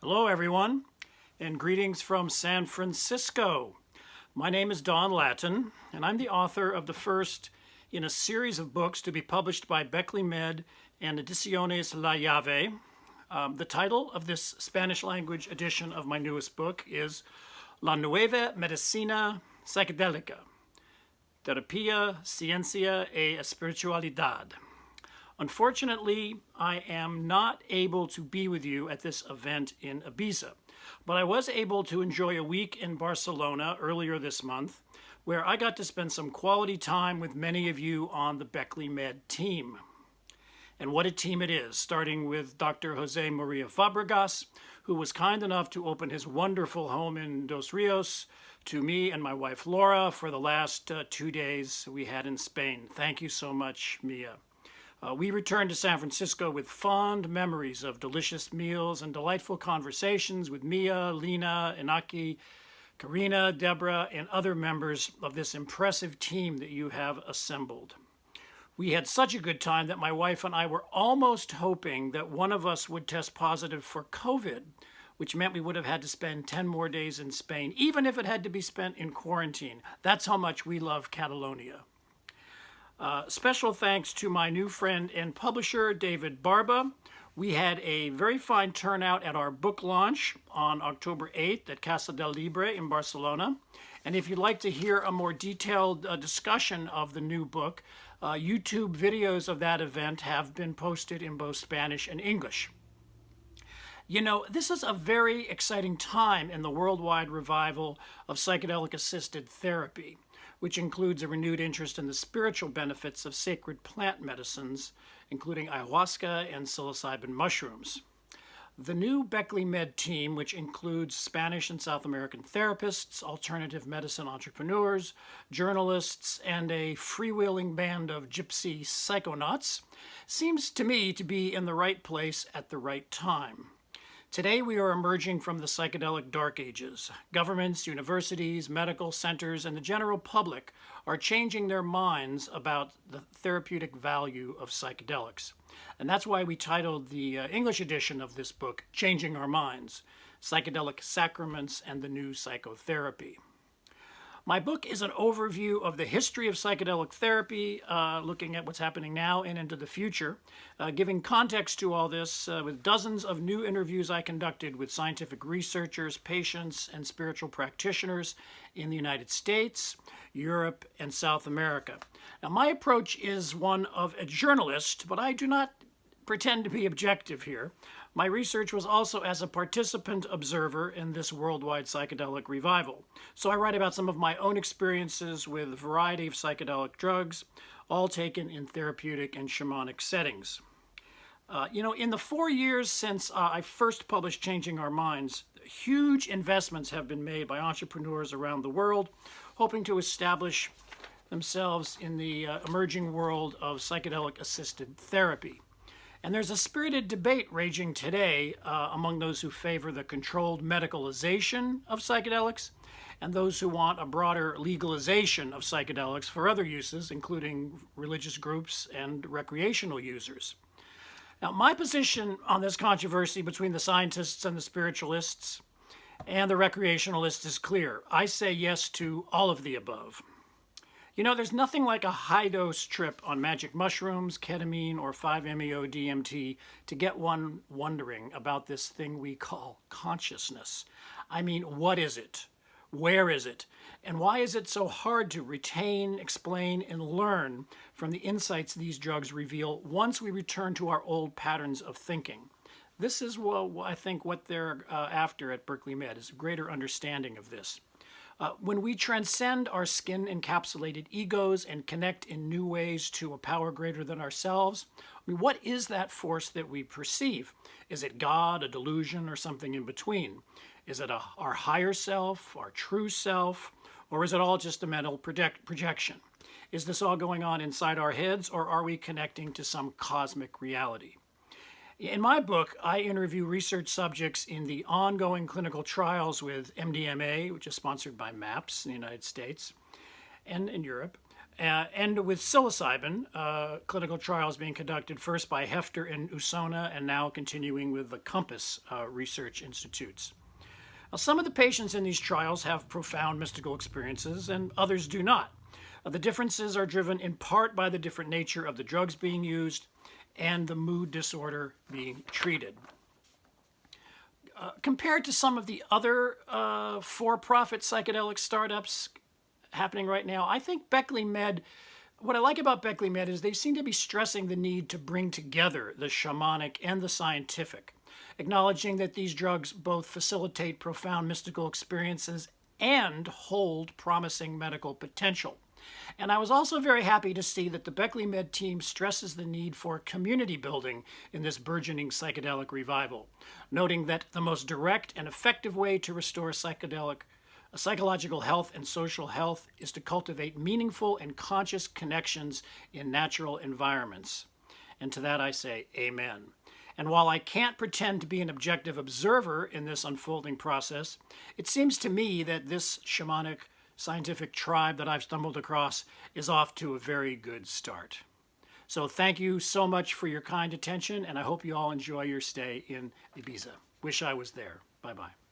Hello, everyone, and greetings from San Francisco. My name is Don Lattin, and I'm the author of the first in a series of books to be published by Beckley Med and Ediciones Llave. The title of this Spanish language edition of my newest book is nueva medicina psychedélica, terapia, ciencia e espiritualidad. Unfortunately, I am not able to be with you at this event in Ibiza, but I was able to enjoy a week in Barcelona earlier this month, where I got to spend some quality time with many of you on the Beckley Med team. And what a team it is, starting with Dr. Jose Maria Fabregas, who was kind enough to open his wonderful home in Dos Rios to me and my wife Laura for the last 2 days we had in Spain. Thank you so much, Mia. We returned to San Francisco with fond memories of delicious meals and delightful conversations with Mia, Lena, Inaki, Karina, Deborah, and other members of this impressive team that you have assembled. We had such a good time that my wife and I were almost hoping that one of us would test positive for COVID, which meant we would have had to spend 10 more days in Spain, even if it had to be spent in quarantine. That's how much we love Catalonia. Special thanks to my new friend and publisher, David Barba. We had a very fine turnout at our book launch on October 8th at Casa del Libre in Barcelona. And if you'd like to hear a more detailed discussion of the new book, YouTube videos of that event have been posted in both Spanish and English. You know, this is a very exciting time in the worldwide revival of psychedelic-assisted therapy, which includes a renewed interest in the spiritual benefits of sacred plant medicines, including ayahuasca and psilocybin mushrooms. The new Beckley Med team, which includes Spanish and South American therapists, alternative medicine entrepreneurs, journalists, and a freewheeling band of gypsy psychonauts, seems to me to be in the right place at the right time. Today, we are emerging from the psychedelic dark ages. Governments, universities, medical centers, and the general public are changing their minds about the therapeutic value of psychedelics. And that's why we titled the English edition of this book, Changing Our Minds, Psychedelic Sacraments and the New Psychotherapy. My book is an overview of the history of psychedelic therapy, looking at what's happening now and into the future, giving context to all this with dozens of new interviews I conducted with scientific researchers, patients, and spiritual practitioners in the United States, Europe, and South America. Now, my approach is one of a journalist, but I do not pretend to be objective here. My research was also as a participant observer in this worldwide psychedelic revival. So I write about some of my own experiences with a variety of psychedelic drugs, all taken in therapeutic and shamanic settings. In the 4 years since I first published Changing Our Minds, huge investments have been made by entrepreneurs around the world, hoping to establish themselves in the emerging world of psychedelic-assisted therapy. And there's a spirited debate raging today among those who favor the controlled medicalization of psychedelics and those who want a broader legalization of psychedelics for other uses, including religious groups and recreational users. Now, my position on this controversy between the scientists and the spiritualists and the recreationalists is clear. I say yes to all of the above. You know, there's nothing like a high-dose trip on magic mushrooms, ketamine, or 5-MeO-DMT to get one wondering about this thing we call consciousness. I mean, what is it? Where is it? And why is it so hard to retain, explain, and learn from the insights these drugs reveal once we return to our old patterns of thinking? This is, I think, what they're after at Beckley Med, is a greater understanding of this. When we transcend our skin-encapsulated egos and connect in new ways to a power greater than ourselves, what is that force that we perceive? Is it God, a delusion, or something in between? Is it our higher self, our true self, or is it all just a mental projection? Is this all going on inside our heads, or are we connecting to some cosmic reality? In my book, I interview research subjects in the ongoing clinical trials with MDMA, which is sponsored by MAPS in the United States and in Europe, and with psilocybin, clinical trials being conducted first by Hefter and Usona, and now continuing with the Compass Research Institutes. Now, some of the patients in these trials have profound mystical experiences, and others do not. The differences are driven in part by the different nature of the drugs being used and the mood disorder being treated. Compared to some of the other for-profit psychedelic startups happening right now, I think Beckley Med, what I like about Beckley Med is they seem to be stressing the need to bring together the shamanic and the scientific, acknowledging that these drugs both facilitate profound mystical experiences and hold promising medical potential. And I was also very happy to see that the Beckley Med team stresses the need for community building in this burgeoning psychedelic revival, noting that the most direct and effective way to restore psychological health and social health is to cultivate meaningful and conscious connections in natural environments. And to that I say, amen. And while I can't pretend to be an objective observer in this unfolding process, it seems to me that this shamanic scientific tribe that I've stumbled across is off to a very good start. So thank you so much for your kind attention, and I hope you all enjoy your stay in Ibiza. Wish I was there. Bye-bye.